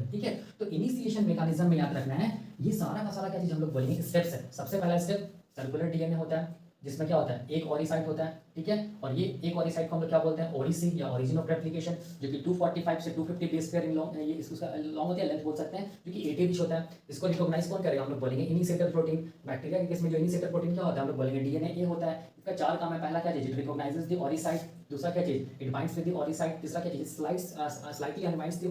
है, ठीक है। तो इनिशिएशन मैकेनिज्म में याद रखना है, ये सारा का सारा क्या चीज़ हम लोग बोलेंगे, स्टेप्स है। सबसे पहला स्टेप सर्कुलर डीएनए होता है, जिसमें क्या होता है, एक ओरी होता है, ठीक है। और ये एक ओरी को हम लोग क्या बोलते हैं, ओरिसी या ओरिजिन ऑफ रेप्लिकेशन, जो कि 245 से 250 बेस पेयर इन लॉन्ग, ये इसका लॉन्ग होता है, लेंथ बोल सकते हैं, जो कि 80 डिश होता है। इसको रिकॉग्नाइज कौन करेगा, हम लोग बोलेंगे इनिशिएटर प्रोटीन। बैक्टीरिया के केस में जो इनिशिएटर प्रोटीन क्या होता है, हम लोग बोलेंगे डीएनए ए होता है। इसका चार काम है, पहला क्या चीज, इट रिकॉग्नाइजेस द ओरिसाइट, दूसरा क्या चीज, it binds with the ori site, तीसरा क्या चीज, स्लाइटली अनबाइंड्स द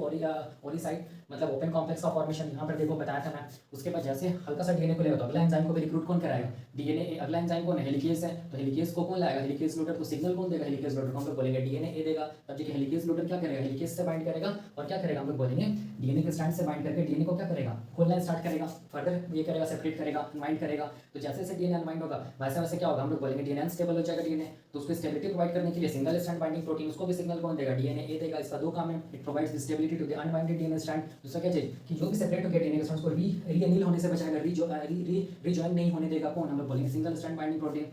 ओरिसाइट, मतलब ओपन कॉम्प्लेक्स का फॉर्मेशन यहाँ पर देखो बताया था मैं। उसके बाद जैसे हल्का सा डीएनए को लेगा तो अगला एंजाइम को भी रिक्रूट कौन कराएगा, डीएनए। अगला एंजाइम कौन है, हेलिकेज है, तो हेलिकेज को कौन लाएगा, हेलिकेज लोडर को सिग्नल कौन देगा, हेलिकेज लोडर को हम लोग बोलेंगे डीएनए ए देगा। तब जब हेलिकेज लोडर क्या करेगा, हेलिकेज से बाइंड करेगा और क्या करेगा, हम लोग बोलेंगे डीएनए के स्ट्रैंड से बाइंड करके डीएनए को क्या करेगा, खोलना स्टार्ट करेगा, फर्दर ये करेगा, सेपरेट करेगा, अनवाइंड करेगा। तो जैसे जैसे डीएनए अनवाइंड होगा वैसे वैसे क्या होगा, हम लोग बोलेंगे डीएनए अनस्टेबल हो जाएगा डीएनए। तो उसको स्टेबिलिटी प्रोवाइड करने के लिए सिंगल स्ट्रैंड बाइंडिंग प्रोटीन, उसको भी सिग्नल कौन देगा, डीएनए ए देगा। इसका दो काम है, it provides stability to the unbinded DNA strand. दूसरा क्या चीज कि जो भी सेपरेट हो गया डीएनए के स्ट्रैंड को रीअनील होने से बचाएगा, रीजॉइन नहीं होने देगा, कौन, हम लोग बोलेंगे सिंगल स्ट्रैंड बाइंडिंग प्रोटीन।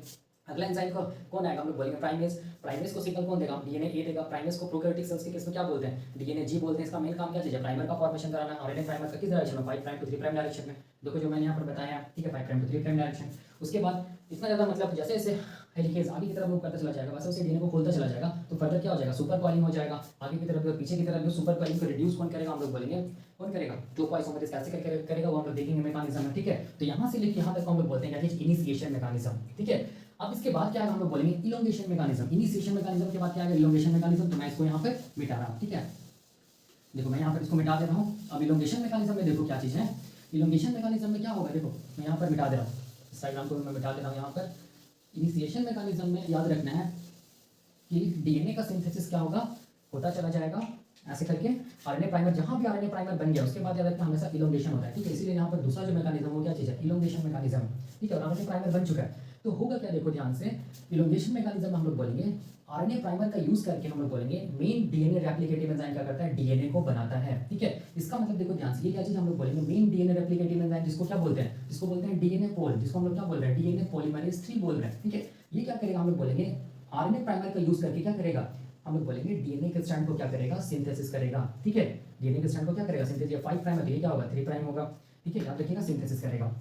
अगला एंजाइम को कौन आएगा, हम लोग बोलेंगे प्राइमेज। प्राइमेज को सिग्नल कौन देगा, डीएनए ए देगा। प्राइमेज को प्रोकैरियोटिक सेल्स के केस में क्या बोलते हैं, डीएनए जी बोलते हैं। इसका मेन काम क्या चीज है, प्राइमर का फॉर्मेशन कराना। आरएनए प्राइमर का किस डायरेक्शन में, 5 प्राइम टू 3 प्राइम डायरेक्शन में। देखो जो मैंने यहाँ पर बताया, ठीक है, 5 प्राइम टू 3 प्राइम डायरेक्शन। उसके बाद इतना ज़्यादा मतलब जैसे जैसे हेलिकेज आगे की तरफ मूव करता चला जाएगा वैसे वैसे डीएनए को खोलता चला जाएगा, तो फर्दर क्या हो जाएगा, सुपर कॉइलिंग हो जाएगा आगे की तरफ और पीछे की तरफ। जो सुपर कॉइलिंग को रिड्यूस कौन करेगा, हम लोग बोलेंगे कौन करेगा, जो आइसोमेरेज कैसे करेगा वो हम लोग देखेंगे मैकेनिज्म है, ठीक है। तो यहाँ से लेकर यहाँ तक हम लोग बोलते हैं क्या, इनिशिएशन मैकेनिज्म, ठीक है। अब इसके बाद क्या है, हम लोग बोलेंगे इलोंगेशन मैकेनिज्म। इनिशिएशन मैकेनिज्म के बाद क्या है, इलोंगेशन मैकेनिज्म। तो मैं इसको यहाँ पे मिटा रहा हूँ, ठीक है। देखो मैं यहाँ पर इसको मिटा दे रहा हूँ। अब इलोंगेशन मैकेनिज्म में देखो क्या चीज़ है, इलोंगेशन मैकेनिज्म में क्या होगा, देखो मैं यहाँ पर मिटा दे रहा हूँ, इस डायग्राम को मैं मिटा दे रहा हूँ यहाँ पर। इनिशिएशन मैकेनिज्म में याद रखना है कि डीएनए का सिंथेसिस क्या होगा, होता चला जाएगा ऐसे करके। आरएनए प्राइमर, जहां भी आरएनए प्राइमर बन गया उसके बाद याद रखना हमेशा इलोंगेशन होता है, ठीक है। इसीलिए यहाँ पर दूसरा जो मैकेनिज्म वो क्या चीज़ है, इलोंगेशन मैकेनिज्म, ठीक है। और आरएनए प्राइमर बन चुका है तो होगा क्या, देखो ध्यान से। इलोंगेशन मैकेनिज्म में हम लोग बोलेंगे आरएनए प्राइमर का यूज करके हम लोग बोलेंगे मेन डीएनए रेप्लिकेटिव एंजाइम क्या करता है, डीएनए को बनाता है, ठीक है। इसका मतलब देखो ध्यान से, ये क्या चीज हम लोग बोलेंगे, मेन डीएनए रेप्लिकेटिव एंजाइम, जिसको क्या बोलते हैं, जिसको बोलते हैं डीएनए पोल, जिसको हम लोग क्या बोल रहे हैं, डीएनए पॉलीमरेज 3 बोल रहे हैं, ठीक है। ये क्या करेगा, हम लोग बोलेंगे आरएनए प्राइमर का यूज करके क्या करेगा, हम लोग बोलेंगे डीएनए के स्ट्रैंड को क्या करेगा, सिंथेसिस करेगा, ठीक है। डीएनए के स्ट्रैंड को क्या करेगा, सिंथेसिस। 5 प्राइम है तो ये क्या होगा, 3 प्राइम होगा, ठीक है। याद रखिएगा सिंथेसिस करेगा,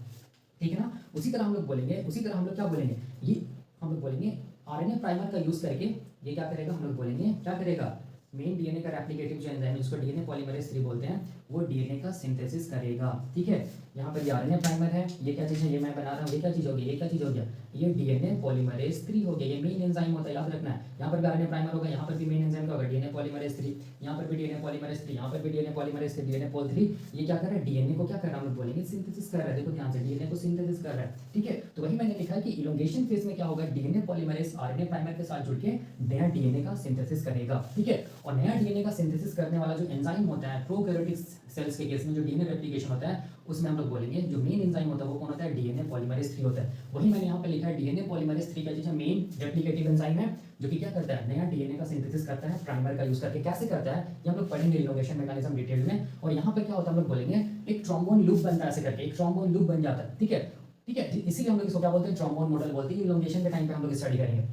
ठीक है ना। उसी तरह हम लोग बोलेंगे, उसी तरह हम लोग क्या बोलेंगे, ये हम लोग बोलेंगे आरएनए प्राइमर का यूज करके ये क्या करेगा, हम लोग बोलेंगे क्या करेगा, मेन डीएनए का रेप्लिकेटिव जो एंजाइम है जिसको डीएनए पॉलीमरेज 3 बोलते हैं, वो डीएनए का सिंथेसिस करेगा, ठीक है। यहाँ पर ये आरएनए प्राइमर है, ये क्या चीज़ है, ये मैं बना रहा हूँ, ये क्या चीज़ होगी, ये क्या चीज़ हो गया, ये डीएनए पॉलीमरेज 3 हो गया। ये मेन एंजाइम होता है, याद रखना है। यहाँ पर भी आरएनए प्राइमर होगा, यहाँ पर भी मेन एंजाइम का होगा डीएनए पॉलीमरेज 3, यहाँ पर भी डीएनए पॉलीमरेज 3, यहाँ पर भी डीएनए पॉलीमरेज 3, डीएनए पॉल 3। ये क्या कर रहा है, डीएनए को क्या कर रहा है, हम लोग बोलेंगे सिंथेसिस कर रहा है। देखो ध्यान से, डीएनए को सिंथेसिस कर रहा है, ठीक है। तो वही मैंने लिखा है कि इलोंगेशन फेज में क्या होगा, डीएनए पॉलीमरेज आरएनए प्राइमर के साथ जुड़ के नया डीएनए का सिंथेसिस करेगा, ठीक है। और नया डीएनए का सिंथेसिस करने वाला जो एंजाइम होता है प्रोकैरियोटिक सेल्स के केस में जो डीएनए रेप्लिकेशन होता है उसमें हम लोग बोलेंगे जो मेन एंजाइम होता है वो कौन होता है, डीएनए पॉलीमरेज 3 होता है। वही मैंने यहाँ पे लिखा है डीएनए पॉलीमरेज 3 का जो मेन रेप्लिकेटिव एंजाइम है जो कि क्या करता है, नया डीएनए का सिंथेसिस करता है प्राइमर का यूज करके। कैसे करता है ये हम लोग पढ़ेंगे इलोंगेशन मैकेनिज्म डिटेल में। और यहाँ पे क्या होता है, हम लोग बोलेंगे एक ट्रोम्बोन लूप बनता है ऐसे करके, एक ट्रोम्बोन लूप बन जाता है, ठीक है, ठीक है। इसीलिए हम लोग इसको क्या बोलते हैं, ट्रोम्बोन मॉडल बोलते हैं। इलोंगेशन के टाइम पे हम लोग स्टडी करेंगे।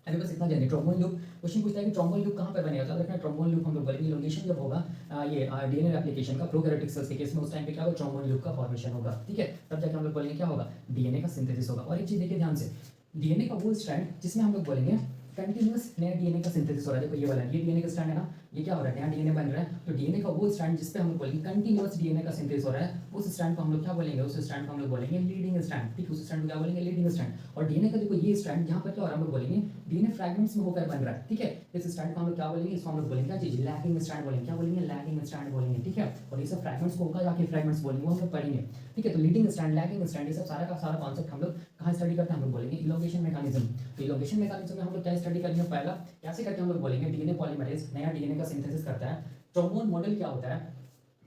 अभी बस इतना जानिए, ट्रोम्बोन लूप क्वेश्चन पूछता है कि ट्रोम्बोन लूप कहाँ पर बनेगा, तो देखना ट्रोम्बोन लूप हम लोग बोलेंगे इलोंगेशन जब होगा ये डीएनए रेप्लिकेशन का प्रोकैरियोटिक सेल्स के केस में, उस टाइम पे क्या होगा, ट्रोम्बोन लूप का फॉर्मेशन होगा, ठीक है। तब जाके हम लोग बोलेंगे क्या होगा, डीएनए का सिंथेसिस होगा। और एक चीज देखिए ध्यान से, डीएनए का वो स्ट्रैंड जिसमें हम लोग बोलेंगे कंटिन्यूअस नया डीएनए का सिंथेसिस हो रहा है। देखो ये वाला ये डीएनए का स्ट्रैंड है ना, ये क्या हो रहा है, नया डीएनए बन रहा है। तो डीएनए का वो स्ट्रैंड जिस पे हम लोग बोलेंगे कंटिन्यूअस डीएनए का सिंथेसिस हो रहा है, उस स्ट्रैंड को हम लोग क्या बोलेंगे, उस स्ट्रैंड को हम लोग बोलेंगे लीडिंग स्ट्रैंड, ठीक है। उस स्ट्रैंड को क्या बोलेंगे, लीडिंग स्ट्रैंड। और डीएनए का देखो ये स्ट्रैंड यहाँ पर क्या हो रहा है, हम लोग बोलेंगे डीएनए फ्रैगमेंट्स में होकर बन रहा है, ठीक है। इस स्ट्रैंड को हम लोग क्या बोलेंगे, इसको हम लोग बोलेंगे क्या चीज, लैगिंग स्ट्रैंड बोलेंगे, क्या बोलेंगे, लैगिंग स्ट्रैंड बोलेंगे, ठीक है। और ये सब फ्रैगमेंट्स को होकर जाके फ्रैगमेंट्स बोलेंगे, वो हम लोग पढ़ेंगे, ठीक है। तो लीडिंग स्ट्रैंड, लैगिंग स्ट्रैंड, ये सब सारा का सारा कॉन्सेप्ट हम लोग कहाँ स्टडी करते हैं, हम लोग बोलेंगे इलोंगेशन मैकेनिज्म। तो इलोंगेशन मैकेनिज्म में हम लोग क्या स्टडी करेंगे, पहला कैसे करके हम लोग बोलेंगे डीएनए पॉलीमरेज नया डीएनए का सिंथेसिस करता है, ट्रोम्बोन मॉडल क्या होता है,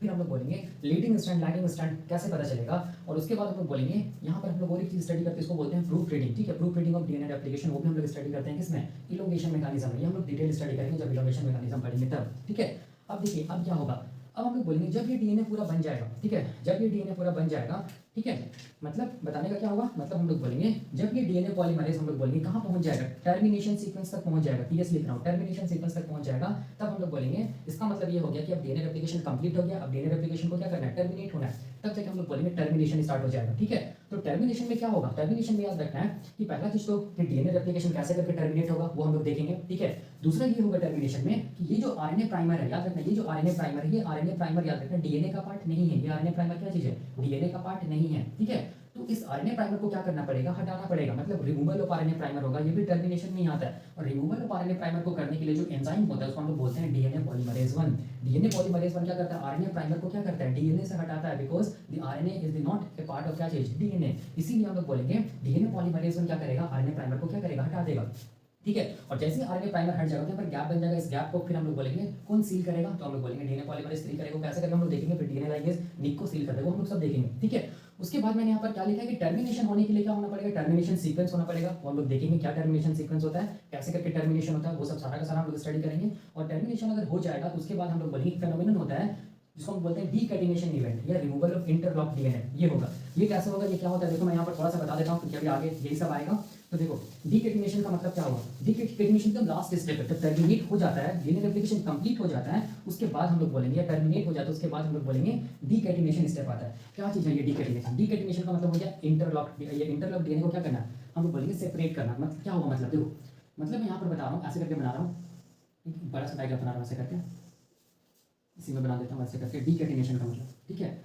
फिर हम लोग बोलेंगे लीडिंग स्ट्रैंड लैगिंग स्ट्रैंड कैसे पता चलेगा। और उसके बाद हम लोग बोलेंगे यहाँ पर हम लोग और एक चीज स्टडी करते हैं, इसको बोलते हैं प्रूफ रीडिंग, ठीक है। Proof reading of DNA replication, वो भी हम लोग स्टडी करते हैं किसमें, इलोंगेशन मैकेनिज्म में। ये हम लोग डिटेल स्टडी करेंगे जब इलोंगेशन मैकेनिज्म पढ़ेंगे तब, ठीक है। अब देखिए अब क्या होगा, अब हम लोग बोलेंगे जब ये डीएनए पूरा बन जाएगा, ठीक है, जब ये डीएनए पूरा बन जाएगा, ठीक है, मतलब बताने का क्या होगा, मतलब हम लोग बोलेंगे जब ये डीएनए पॉलीमरेज हम लोग बोलेंगे कहाँ पहुंच जाएगा, टर्मिनेशन सीक्वेंस तक पहुंच जाएगा, टीएस लिख रहा हूँ, टर्मिनेशन सीक्वेंस तक पहुंच जाएगा, तब हम लोग बोलेंगे इसका मतलब ये हो गया कि अब डीएनए रेप्लिकेशन कंप्लीट हो गया, अब डीएनए रेप्लिकेशन को क्या करना है, टर्मिनेट होना है, तब जाके हम लोग बोलेंगे टर्मिनेशन स्टार्ट हो जाएगा, ठीक है। तो टर्मिनेशन में क्या होगा, टर्मिनेशन में याद रखना है कि पहला चीज तो कि डीएनए रेप्लिकेशन कैसे करके टर्मिनेट होगा वो हम लोग देखेंगे, ठीक है। दूसरा ये होगा टर्मिनेशन में कि ये जो आरएनए प्राइमर है, याद रखना ये जो आरएनए प्राइमर है, ये आरएनए प्राइमर याद रखना डीएनए का पार्ट नहीं है, ये आरएनए प्राइमर क्या चीज है, डीएनए का पार्ट नहीं है, ठीक है। तो इस आरएनए प्राइमर को क्या करना पड़ेगा, हटाना पड़ेगा, मतलब रिमूवल ऑफ आरएनए प्राइमर होगा, ये भी टर्मिनेशन में ही आता है। और रिमूवल ऑफ आरएनए प्राइमर को करने के लिए जो एंजाइम होता है उसको हम लोग बोलते हैं डीएनए पॉलीमरेज 1। डीएनए पॉलीमरेज 1 क्या करता है, आरएनए प्राइमर को क्या करता है, डीएनए से हटाता है, because the RNA is the not a part of क्या चीज, डीएनए। इसीलिए हम लोग बोलेंगे डीएनए पॉलीमरेज 1 क्या करेगा, आरएनए प्राइमर को क्या करेगा, हटा देगा, ठीक है। और जैसे ही आरएनए प्राइमर हट जाएगा तो यहाँ पर गैप बन जाएगा, इस गैप को फिर हम लोग बोलेंगे कौन सील करेगा, तो हम लोग बोलेंगे डीएनए पॉलीमरेज 3 करेगा, कैसे करेगा हम लोग देखेंगे, फिर डीएनए लाइगेज निक को सील कर देगा, हम लोग सब देखेंगे, ठीक है। उसके बाद मैंने यहाँ पर क्या लिखा है कि टर्मिनेशन होने के लिए क्या होना पड़ेगा, टर्मिनेशन सीक्वेंस होना पड़ेगा, वो हम लोग देखेंगे क्या टर्मिनेशन सीक्वेंस होता है, कैसे करके टर्मिनेशन होता है, वो सब सारा का सारा हम लोग स्टडी करेंगे। और टर्मिनेशन अगर हो जाएगा तो उसके बाद हम लोग बोलेंगे फेनोमेनन होता है जिसको हम बोलते हैं डीकैटिनेशन इवेंट या रिमूवल ऑफ इंटरलॉक डीएनए, ये होगा। ये कैसे होगा, ये क्या होता है, देखो मैं यहाँ पर थोड़ा सा बता देता हूँ क्योंकि अभी आगे यही सब आएगा। तो देखो डीकैटिनेशन का मतलब क्या होगा, डीकैटिनेशन का लास्ट स्टेप है, जब टर्मिनेट हो जाता है, डीएनए रेप्लिकेशन कंप्लीट हो जाता है, उसके बाद हम लोग बोलेंगे, या टर्मिनेट हो जाता है उसके बाद हम लोग बोलेंगे डीकैटिनेशन स्टेप आता है। क्या चीज़ है ये डीकैटिनेशन, डीकैटिनेशन का मतलब हो गया इंटरलॉक, ये इंटरलॉक डीएनए को क्या करना है, हम लोग बोलेंगे सेपरेट करना। मतलब क्या होगा, मतलब देखो, मतलब मैं यहाँ पर बता रहा हूँ, ऐसे करके बना रहा हूँ, बड़ा सा डायग्राम बना रहा हूँ ऐसे करके, इसी में बना देता हूँ ऐसे करके, डीकैटिनेशन का मतलब, ठीक है।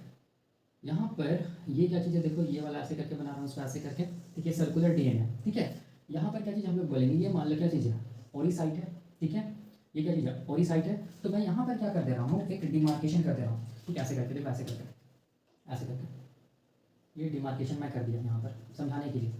यहाँ पर ये क्या चीज़ है, देखो ये वाला ऐसे करके बना रहा हूँ उसको ऐसे करके, ठीक है, सर्कुलर डीएनए, ठीक है। यहाँ पर क्या चीज़ हम लोग बोलेंगे, ये मान लो क्या चीज़ है, ओरिसाइट है, ठीक है, ये क्या चीज़ है, ओरिसाइट है। तो मैं यहाँ पर क्या कर दे रहा हूँ, एक डिमार्केशन कर दे रहा हूँ, ठीक है, ऐसे करके, देखो ऐसे करके, ऐसे करके ये डिमार्केशन मैं कर दिया यहाँ पर समझाने के लिए,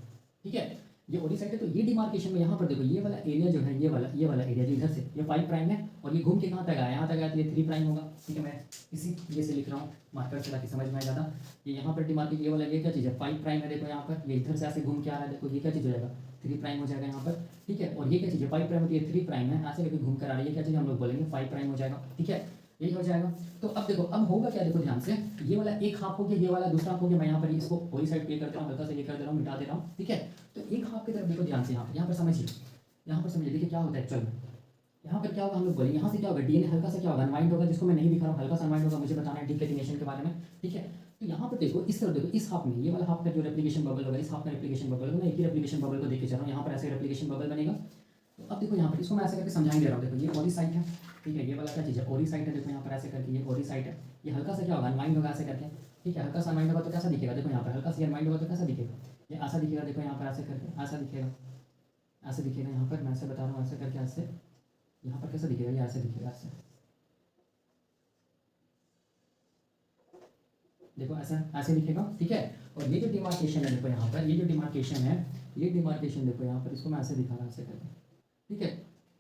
ठीक है। ये ओरिसाइट है तो ये डिमार्केशन में यहाँ पर देखो ये वाला एरिया जो है, ये वाला एरिया जो इधर से ये 5 प्राइम है और ये घूम के कहाँ तक आया, यहाँ तक आया तो ये 3 प्राइम होगा, ठीक है। मैं इसी ये से लिख रहा हूँ मार्कर से ताकि समझ में आए ज़्यादा। ये यहाँ पर डिमार्केट ये वाला ये क्या चीज़ है, 5 प्राइम है, देखो यहाँ पर ये इधर से ऐसे घूम के आ रहा है, देखो ये क्या चीज़ हो जाएगा, 3 प्राइम हो जाएगा यहाँ पर, ठीक है। और ये क्या चीज़ है, 5 प्राइम होती है, 3 प्राइम है, ऐसे करके घूम कर आ रही है, क्या चीज़ हम लोग बोलेंगे 5 प्राइम हो जाएगा, ठीक है, यही हो जाएगा। तो अब देखो अब होगा क्या, देखो ध्यान से, ये वाला एक हाफ हो गया, ये वाला दूसरा हाफ हो गया, मैं यहाँ पर इसको वही साइड पे कर दे रहा हूँ, हल्का से ये कर दे रहा हूँ, मिटा दे रहा हूँ, ठीक है। तो एक हाफ की तरफ देखो ध्यान से, यहाँ पर समझिए, यहाँ पर समझिए, देखिए क्या होता है एक्चुअल में, यहाँ पर क्या होगा हम लोग बोलेंगे, यहाँ से क्या होगा, डीएनए हल्का सा क्या होगा, अनवाइंड होगा, जिसको मैं नहीं दिखा रहा हूँ, हल्का सा अनवाइंड होगा, मुझे बताना है डीकैटिनेशन के बारे में, ठीक है। तो यहाँ पर देखो इस तरफ देखो, इस हाफ में ये वाला हाफ का जो रेप्लिकेशन बबल होगा, इस हाफ में रेप्लिकेशन बबल होगा, मैं एक ही रेप्लिकेशन बबल को देख के चल रहा हूँ, यहाँ पर ऐसे रेप्लिकेशन बबल बनेगा। तो अब देखो यहाँ पर इसको मैं ऐसे करके समझाई दे रहा हूँ, देखो ये ओरिसाइट है, ठीक है, ये वाला क्या चीज़ है, ओरिसाइट है, देखो यहाँ पर ऐसे करके ये ओरिसाइट है, ये हल्का सा क्या होगा, अनवाइंड होगा ऐसे करके, ठीक है, हल्का सा अनवाइंड होगा तो कैसा दिखेगा, देखो यहाँ पर हल्का सा अनवाइंड होगा तो कैसा दिखेगा, ये ऐसा दिखेगा, देखो यहाँ पर ऐसे करके ऐसा दिखेगा, ऐसे दिखेगा, यहाँ पर मैं ऐसे बता रहा हूँ ऐसे करके, ऐसे यहाँ पर कैसा दिखेगा, ये ऐसे दिखेगा, ऐसे देखो ऐसा ऐसे दिखेगा, ठीक है। और ये जो डिमार्केशन है देखो यहाँ पर, ये जो डिमार्केशन है, ये डिमार्केशन देखो यहाँ पर, इसको मैं ऐसे दिखा रहा हूँ ऐसे करके, ठीक है।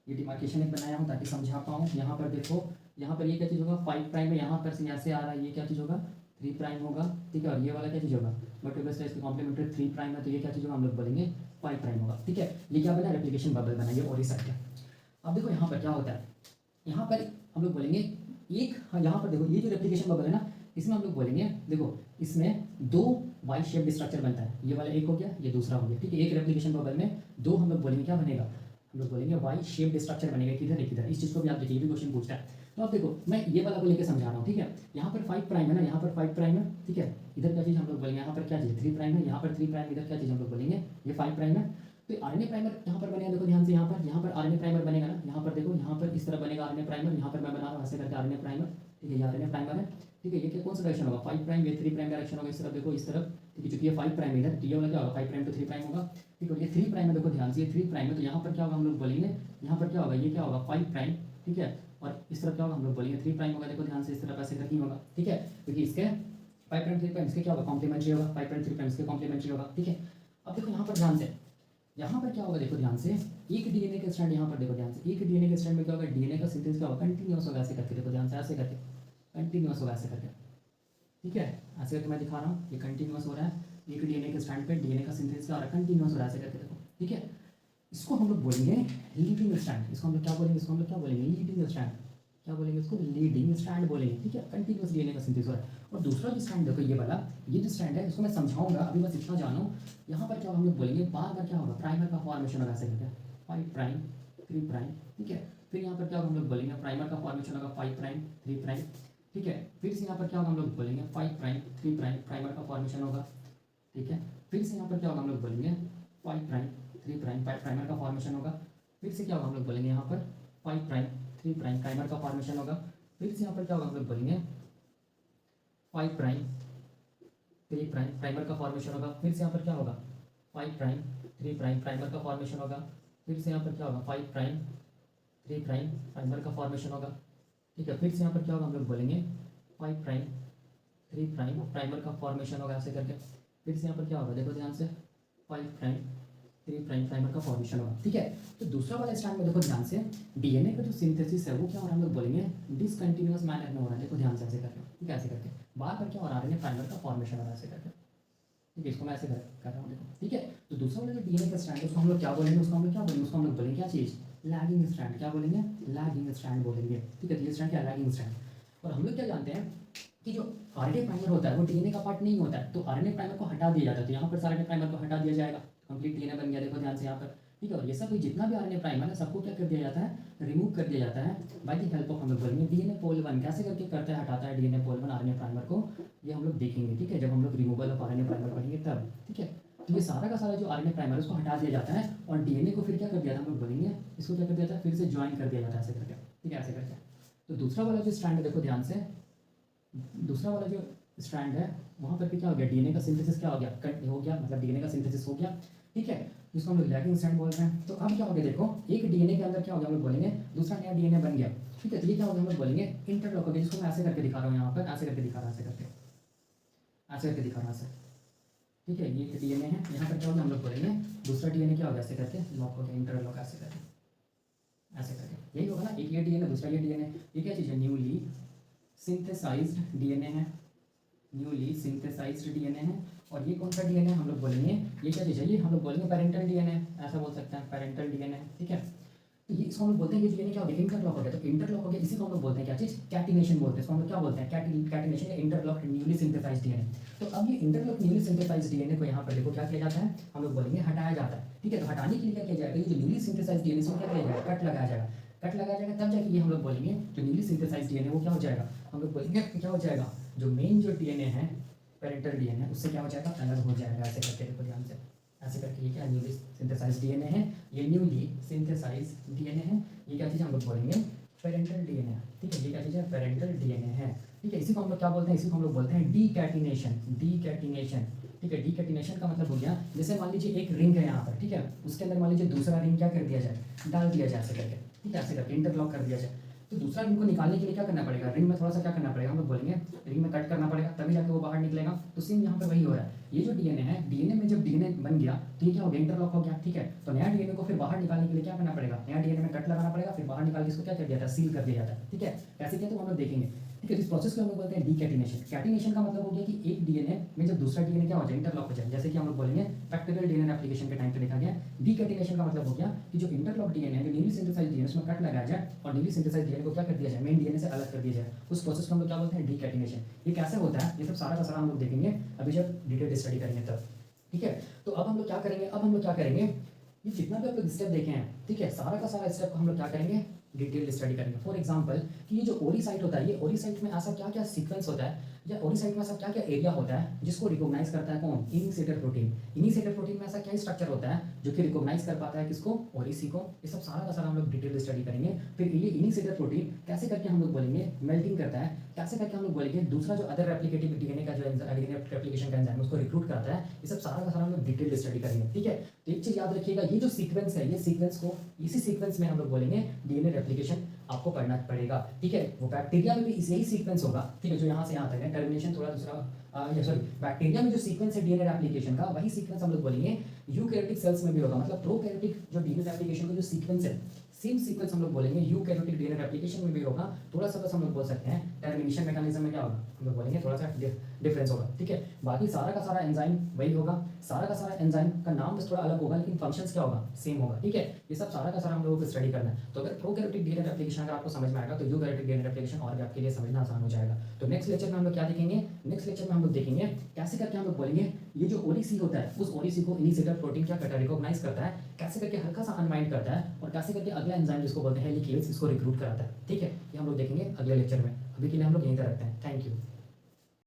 ये डिमार्केशन एक बनाया हूँ ताकि समझा पाऊँ। यहाँ पर देखो, यहाँ पर ये क्या चीज़ होगा, 5 प्राइम है, यहाँ पर से ऐसे आ रहा है, ये क्या चीज़ होगा, 3 प्राइम होगा, ठीक है। और ये वाला क्या चीज़ होगा, बट अगर इसका कॉम्प्लीमेंट्री 3 प्राइम है तो ये क्या चीज़ होगा, हम लोग बोलेंगे 5 प्राइम होगा, ठीक है। ये क्या बना, रेप्लिकेशन बबल बना, ये ओरिसाइट है। अब देखो यहाँ पर क्या होता है, यहाँ पर हम लोग बोलेंगे एक, हाँ यहाँ पर देखो ये जो रेप्लिकेशन बबल है ना, इसमें हम लोग बोलेंगे, देखो इसमें 2 वाई शेप्ड स्ट्रक्चर बनता है, ये वाला एक हो गया, ये दूसरा हो गया, ठीक है। एक रेप्लिकेशन बबल में 2 हम लोग बोलेंगे क्या बनेगा, हम लोग बोलेंगे वाई शेप्ड स्ट्रक्चर बनेगा, किधर एक किधर, इस चीज़ को भी आप देखिए, ये भी क्वेश्चन पूछता है। तो आप देखो मैं ये वाला को लेकर समझा रहा हूँ, ठीक है। यहाँ पर 5 प्राइम है ना, यहाँ पर 5 प्राइम है, ठीक है। इधर क्या चीज़ हम लोग बोलेंगे, यहाँ पर क्या चीज़ 3 प्राइम है, यहाँ पर 3 प्राइम, इधर क्या चीज़ हम लोग बोलेंगे, ये 5 प्राइम है। तो आरएनए प्राइमर यहाँ पर बनेगा, देखो ध्यान से, यहाँ पर आरएनए प्राइमर बनेगा ना, यहाँ पर देखो, यहाँ पर इस तरह बनेगा आरएनए प्राइमर, यहाँ पर मैं बना रहा हूँ ऐसे करके आरएनए प्राइमर, ठीक है, ये आरएनए प्राइमर है, ठीक है। ये क्या कौन सा डायरेक्शन होगा, 5 प्राइम, ये 3 प्राइम डायरेक्शन होगा, इस तरफ देखो, इस तरफ, ठीक है। चूंकि ये 5 प्राइम इधर, तो ये वाला क्या होगा, 5 प्राइम टू 3 प्राइम होगा, ठीक है। ये 3 प्राइम है, देखो ध्यान से, ये 3 प्राइम है, तो यहाँ पर क्या होगा, हम लोग बोलेंगे, यहाँ पर क्या होगा, ये क्या होगा 5 प्राइम, ठीक है। और इस तरफ क्या होगा, हम लोग बोलेंगे 3 प्राइम होगा, देखो ध्यान से, इस तरफ ऐसे करके होगा, ठीक है। क्योंकि इसके 5 प्राइम 3 प्राइम इसके क्या होगा, कॉम्प्लीमेंट्री होगा, 5 प्राइम 3 प्राइम इसके कॉम्प्लीमेंट्री होगा, ठीक है। अब देखो यहाँ पर ध्यान से, यहाँ पर क्या होगा, देखो ध्यान से, एक डीएनए के स्ट्रैंड, यहाँ पर देखो ध्यान से, एक डीएनए के स्ट्रैंड में क्या होगा, डीएनए का सिंथेसिस क्या होगा, कंटिन्यूअस होगा, ऐसे करके, देखो ध्यान से, ऐसे करके कंटिन्यूअस होगा, ऐसे करके, ठीक है। ऐसे करके मैं दिखा रहा हूँ, ये कंटिन्यूअस हो रहा है, एक डीएनए के स्ट्रैंड पे डीएनए का सिंथेसिस क्या हो रहा है, कंटिन्यूअस हो रहा है, ऐसे करके देखो, ठीक है। इसको हम लोग बोलेंगे लीडिंग स्ट्रैंड, इसको हम लोग क्या बोलेंगे, इसको हम लोग क्या बोलेंगे, लीडिंग स्ट्रैंड। क्या बोलेंगे इसको, लीडिंग स्ट्रैंड बोलेंगे, ठीक है। कंटिन्यूस डीएनए का सिंथेसिस हो रहा है। और दूसरा जो स्ट्रैंड देखो ये वाला, ये जो स्ट्रैंड है इसको मैं समझाऊंगा, अभी बस इतना जानो। यहाँ पर क्या हम लोग बोलेंगे, बार बार क्या होगा, प्राइमर का फॉर्मेशन होगा ऐसे करके, 5 प्राइम 3 प्राइम, ठीक है। फिर यहाँ पर क्या हम लोग बोलेंगे, प्राइमर का फॉर्मेशन होगा 5 प्राइम 3 प्राइम, ठीक है। फिर से यहाँ पर क्या होगा, हम लोग बोलेंगे 5 प्राइम 3 प्राइम, प्राइमर का फॉर्मेशन होगा, ठीक है। फिर से यहाँ पर क्या होगा, हम लोग बोलेंगे 5 प्राइम 3 प्राइम, प्राइमर का फॉर्मेशन होगा। फिर से क्या होगा, हम लोग बोलेंगे यहाँ पर 5 प्राइम 3 प्राइम, प्राइमर का फॉर्मेशन होगा। फिर से यहाँ पर क्या होगा, हम लोग बोलेंगे 5 प्राइम 3 प्राइम, प्राइमर का फॉर्मेशन होगा। फिर से यहाँ पर क्या होगा, 5 प्राइम 3 प्राइम, प्राइमर का फॉर्मेशन होगा। फिर से यहाँ पर क्या होगा, 5 प्राइम 3 प्राइम, प्राइमर का फॉर्मेशन होगा, ठीक है। फिर से यहाँ पर क्या होगा, हम लोग बोलेंगे 5 प्राइम 3 प्राइम, प्राइमर का फॉर्मेशन होगा ऐसे करके। फिर से यहाँ पर क्या होगा, देखो ध्यान से, 5 प्राइम 3 प्राइम, प्राइमर का फॉर्मेशन होगा, ठीक है। तो दूसरा वाला स्ट्रैंड में देखो ध्यान से, डीएनए का जो सिंथेसिस है वो क्या हो रहा है, हम लोग बोलेंगे डिसकंटिन्यूअस मैनर में हो रहा है। देखो ध्यान से ऐसे करके, ठीक है, ऐसे करके बार बार क्या हो रहा है, प्राइमर का फॉर्मेशन हो रहा है ऐसे करके, ठीक है। इसको मैं ऐसे कर रहा हूँ देखो, ठीक है। तो दूसरा वाला जो डीएनए का स्ट्रैंड है उसको हम लोग क्या बोलेंगे, उसको हम लोग क्या बोलेंगे, उसको हम लोग बोलेंगे क्या चीज़, लैगिंग स्ट्रैंड। क्या बोलेंगे, लैगिंग स्ट्रैंड बोलेंगे, ठीक है। तो ये स्ट्रैंड क्या, लैगिंग स्ट्रैंड। और हम लोग क्या जानते हैं कि जो आरएनए प्राइमर होता है वो डीएनए का पार्ट नहीं होता है, तो आरएनए प्राइमर को हटा दिया जाता है। तो यहाँ पर आरएनए प्राइमर को हटा दिया जाएगा, कंप्लीट डीएनए बन गया, देखो ध्यान से यहाँ पर, ठीक है। और ये सब जितना भी आरएनए प्राइमर है सबको क्या कर दिया जाता है, रिमूव कर दिया जाता है बाय द हेल्प ऑफ, हम लोग बोलेंगे डीएनए पोल 1। कैसे करके करता है, हटाता है डीएनए पोल 1 आरएनए प्राइमर को, ये हम लोग देखेंगे, ठीक है, जब हम लोग रिमूवल ऑफ आरएनए प्राइमर पढ़ेंगे तब, ठीक है। तो ये सारा का सारा जो आरएनए प्राइमर है उसको हटा दिया जाता है और डीएनए को फिर क्या कर दिया था, हम लोग बोलेंगे इसको क्या कर दिया था, फिर से ज्वाइन कर दिया जाता है ऐसे करके, ठीक है, ऐसे करके। तो दूसरा वाला जो स्ट्रैंड है देखो ध्यान से, दूसरा वाला जो स्ट्रैंड है वहाँ पर भी क्या हो गया, डीएनए का सिंथेसिस क्या हो गया, कट हो गया, मतलब डीएनए का सिंथेसिस हो गया, ठीक है, जिसको हम लोग लैगिंग स्ट्रैंड बोल रहे हैं। तो अब क्या हो गया, देखो एक डीएनए के अंदर क्या हो गया, हम लोग बोलेंगे दूसरा नया डीएनए बन गया, ठीक है। तो ये क्या हो गया, हम लोग बोलेंगे इंटरलॉक हो गया, जिसको मैं ऐसे करके दिखा रहा हूँ यहाँ पर, ऐसे करके दिखा रहा हूँ, ऐसे करके दिखा रहा हूँ ऐसे, ठीक है। ये डीएनए है, यहाँ पर क्या हो गया, हम लोग बोलेंगे दूसरा डीएनए क्या हो गया, ऐसे करके लॉक हो गया, इंटरलॉक ऐसे करके, ऐसे करके यही होगा ना, एक ये डीएनए दूसरा ये डीएनए, ये क्या चीज़ है, न्यूली सिंथेसाइज्ड डीएनए है, न्यूली सिंथेसाइज्ड डीएनए है। और ये कौन सा डीएनए हम लोग बोलेंगे, ये क्या चीज़ है, ये हम लोग बोलेंगे पेरेंटल डीएनए, ऐसा बोल सकते हैं पेरेंटल डीएनए, ठीक है। तो ये इसको हम लोग बोलते हैं, ये डीएनए क्या हो गया, इंटरलॉक हो गया। तो इंटरलॉक हो गया, इसी को हम लोग बोलते हैं क्या चीज़, कैटिनेशन बोलते हैं, इसको हम लोग क्या बोलते हैं, कैटिनेशन या इंटरलॉक न्यूली सिंथेसाइज्ड डीएनए। तो अब ये इंटरलॉक न्यूली सिंथेसाइज्ड डीएनए को यहाँ पर देखो क्या किया जाता है, हम लोग बोलेंगे हटाया जाता है, ठीक है। तो हटाने के लिए क्या किया जाएगा, ये जो न्यूली सिंथेसाइज्ड डीएनए इसमें क्या किया जाएगा, कट लगाया जाएगा, कट लगाया जाएगा, तब जाके ये हम लोग बोलेंगे जो न्यूली सिंथेसाइज्ड डीएनए वो क्या हो जाएगा, हम लोग बोलेंगे क्या हो जाएगा, जो मेन जो डीएनए है पेरेंटल डीएनए उससे क्या हो जाएगा, अलग हो जाएगा, ऐसे करके देखो ध्यान से, ऐसे करके। ये क्या न्यूली सिंथेसाइज्ड डीएनए है, ये न्यूली सिंथेसाइज्ड डीएनए है, ये क्या चीज़ हम लोग बोलेंगे पेरेंटल डीएनए, ठीक है। ये क्या चीज़ है, पेरेंटल डीएनए है, ठीक है। इसी को हम लोग क्या बोलते हैं, इसी को हम लोग बोलते हैं डीकैटिनेशन, डीकैटिनेशन, ठीक है। डीकैटिनेशन का मतलब हो गया, जैसे मान लीजिए एक रिंग है यहाँ पर, ठीक है, उसके अंदर मान लीजिए दूसरा रिंग क्या कर दिया जाए, डाल दिया जाए ऐसे करके, ठीक है, ऐसे करके इंटरलॉक कर दिया जाए। तो दूसरा रिंग को निकालने के लिए क्या करना पड़ेगा, रिंग में थोड़ा सा क्या करना पड़ेगा, हम लोग बोलेंगे रिंग में कट करना पड़ेगा, तभी जाके वो बाहर निकलेगा। तो सेम यहाँ पर वही हो रहा है, ये जो डीएनए है, डीएनए में जब डीएनए बन गया तो ये क्या हो गया, इंटरलॉक हो गया, ठीक है। तो नया डीएनए को फिर बाहर निकालने के लिए क्या करना पड़ेगा, नया डीएनए में कट लगाना पड़ेगा, फिर बाहर निकाल के इसको क्या कर दिया जाता है, सील कर दिया जाता है, ठीक है। कैसे किया तो हम लोग देखेंगे, ठीक है। इस प्रोसेस को हम लोग बोलते हैं डीकैटिनेशन। कैटिनेशन का मतलब हो गया कि एक डीएनए में जब दूसरा डीएनए क्या हो जाए, इंटरलॉक हो जाए, जैसे कि हम लोग बोलेंगे बैक्टीरियल डीएनए एप्लीकेशन के टाइम पे देखा गया। डीकैटिनेशन का मतलब हो गया कि जो इंटरलॉक डीएनए है, जो न्यूली सिंथेसाइज्ड डीएनए उसमें कट लगाया जाए और न्यूली सिंथेसाइज्ड डीएनए को क्या कर दिया जाए, मेन डीएनए से अलग कर दिया जाए, उस प्रोसेस को हम लोग क्या बोलते हैं, डीकैटिनेशन। ये कैसे होता है, ये सब सारा का सारा हम लोग देखेंगे अभी जब डिटेल स्टडी करेंगे तब, ठीक है। तो अब हम लोग क्या करेंगे, अब हम लोग क्या करेंगे, ये जितना भी आप लोग स्टेप देखे हैं, ठीक है, सारा का सारा स्टेप को हम लोग क्या करेंगे, डिटेल स्टडी करेंगे। फॉर एग्जांपल कि ये जो ओरिसाइट होता है, ये ओरिसाइट में ऐसा क्या क्या सीक्वेंस होता है, या ओरिसाइट में ऐसा क्या क्या एरिया होता है जिसको रिकॉग्नाइज करता है कौन, इनिशिएटर प्रोटीन। इनिशिएटर प्रोटीन में ऐसा क्या स्ट्रक्चर होता है जो कि रिकॉग्नाइज कर पाता है किसको, ओरिसी को। ये सब सारा का सारा हम लोग डिटेल स्टडी करेंगे। फिर ये इनिशिएटर प्रोटीन कैसे करके हम लोग बोलेंगे मेल्टिंग करता है, कैसे करके हम लोग बोलेंगे दूसरा जो अदर रेप्लिकेटिव डीएनए का जो रेप्लिकेशन का एंजाइम उसको रिक्रूट करता है, ये सब सारा का सारा हम लोग डिटेल स्टडी करेंगे, ठीक है। तो एक चीज याद रखिएगा, ये जो सीक्वेंस है, ये सीक्वेंस को इसी सीक्वेंस में हम लोग बोलेंगे डीएनए रेप्लिकेशन आपको पढ़ना पड़ेगा, ठीक है। वो बैक्टीरिया में भी यही सीक्वेंस होगा, ठीक है, जो यहाँ से यहाँ तक है, टर्मिनेशन थोड़ा दूसरा, सॉरी, बैक्टीरिया में जो सीक्वेंस है डीएनए रेप्लिकेशन का, वही सीक्वेंस हम लोग बोलेंगे यूकैरियोटिक सेल्स में भी होगा। मतलब प्रोकैरियोटिक जो डीएनए रेप्लिकेशन का जो सीक्वेंस है, सेम सीक्वेंस हम लोग बोलेंगे यूकैरियोटिक डीएनए रेप्लिकेशन में भी होगा, थोड़ा सा बस हम लोग बोल सकते हैं टर्मिनेशन मैकेनिज्म में क्या होगा, हम लोग बोलेंगे थोड़ा सा डिफरेंस होगा, ठीक है। बाकी सारा का सारा एंजाइम वही होगा, सारा का सारा एंजाइम का नाम बस थोड़ा अलग होगा, लेकिन फंक्शंस क्या होगा, सेम होगा, ठीक है। ये सब सारा का सारा हम लोगों को स्टडी करना है। तो अगर प्रोकैरियोटिक डीएनए रेप्लिकेशन अगर आपको समझ में आएगा तो यूकैरियोटिक डीएनए रेप्लिकेशन और भी आपके लिए समझना आसान हो जाएगा। तो नेक्स्ट लेक्चर में हम लोग क्या देखेंगे, नेक्स्ट लेक्चर में हम लोग देखेंगे कैसे करके हम लोग बोलेंगे ये जो ओडीसी होता है उस ओडीसी को इनिशिएटर प्रोटीन क्या करता है, रिकॉग्नाइज करता है, कैसे करके हल्का सा अनवाइंड करता है, और कैसे करके अगला एंजाइम जिसको बोलते हैं हेलिकेज इसको रिक्रूट कराता है, ठीक है। ये हम लोग देखेंगे अगले लेक्चर में। अभी के लिए हम लोग यहीं तक रखते हैं। Thank you.